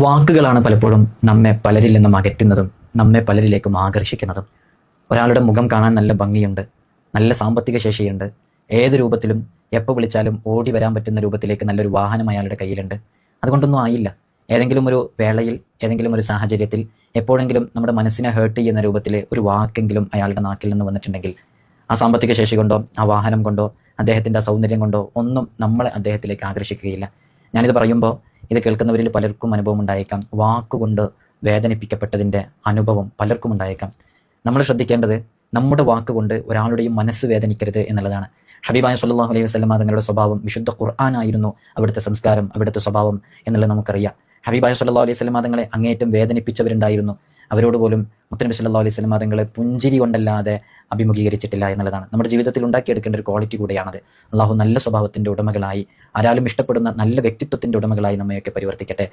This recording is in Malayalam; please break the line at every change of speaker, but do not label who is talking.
വാക്കുകളാണ് പലപ്പോഴും നമ്മെ പലരിൽ നിന്നും അകറ്റുന്നതും നമ്മെ പലരിലേക്കും ആകർഷിക്കുന്നതും. ഒരാളുടെ മുഖം കാണാൻ നല്ല ഭംഗിയുണ്ട്, നല്ല സാമ്പത്തിക ശേഷിയുണ്ട്, ഏത് രൂപത്തിലും എപ്പോൾ വിളിച്ചാലും ഓടി വരാൻ പറ്റുന്ന രൂപത്തിലേക്ക് നല്ലൊരു വാഹനം അയാളുടെ കയ്യിലുണ്ട്. അതുകൊണ്ടൊന്നും ആയില്ല. ഏതെങ്കിലും ഒരു വേളയിൽ, ഏതെങ്കിലും ഒരു സാഹചര്യത്തിൽ, എപ്പോഴെങ്കിലും നമ്മുടെ മനസ്സിനെ ഹേർട്ട് ചെയ്യുന്ന രൂപത്തിൽ ഒരു വാക്കെങ്കിലും അയാളുടെ നാക്കിൽ നിന്ന് വന്നിട്ടുണ്ടെങ്കിൽ, ആ സാമ്പത്തിക ശേഷി കൊണ്ടോ ആ വാഹനം കൊണ്ടോ അദ്ദേഹത്തിൻ്റെ ആ സൗന്ദര്യം കൊണ്ടോ ഒന്നും നമ്മളെ അദ്ദേഹത്തിലേക്ക് ആകർഷിക്കുകയില്ല. ഞാനിത് പറയുമ്പോൾ ഇത് കേൾക്കുന്നവരിൽ പലർക്കും അനുഭവം ഉണ്ടായേക്കാം. വാക്കുകൊണ്ട് വേദനിപ്പിക്കപ്പെട്ടതിൻ്റെ അനുഭവം പലർക്കും ഉണ്ടായേക്കാം. നമ്മൾ ശ്രദ്ധിക്കേണ്ടത് നമ്മുടെ വാക്കുകൊണ്ട് ഒരാളുടെയും മനസ്സ് വേദനിക്കരുത് എന്നുള്ളതാണ്. ഹബീബായ സ്വല്ലല്ലാഹു അലൈഹി വസല്ലമ തങ്ങളുടെ സ്വഭാവം വിശുദ്ധ ഖുർആനായിരുന്നു, അവിടുത്തെ സംസ്കാരം, അവിടുത്തെ സ്വഭാവം എന്നുള്ളത് നമുക്കറിയാം. ഹബീബായ സ്വല്ലല്ലാഹു അലൈഹി വസല്ലമ തങ്ങളെ അങ്ങേയറ്റം വേദനിപ്പിച്ചവരുണ്ടായിരുന്നു. അവരോട് പോലും മുത്തനബി സല്ലല്ലാഹു അലൈഹി വസല്ലമ തങ്ങളെ പുഞ്ചിരി കൊണ്ടല്ലാതെ അഭിമുഖീകരിച്ചിട്ടില്ല എന്നുള്ളതാണ്. നമ്മുടെ ജീവിതത്തിൽ ഉണ്ടാക്കിയെടുക്കേണ്ട ഒരു ക്വാളിറ്റി കൂടിയാണത്. അള്ളാഹു നല്ല സ്വഭാവത്തിൻ്റെ ഉടമകളായി, ആരാലും ഇഷ്ടപ്പെടുന്ന നല്ല വ്യക്തിത്വത്തിൻ്റെ ഉടമകളായി നമ്മയൊക്കെ പരിവർത്തിക്കട്ടെ.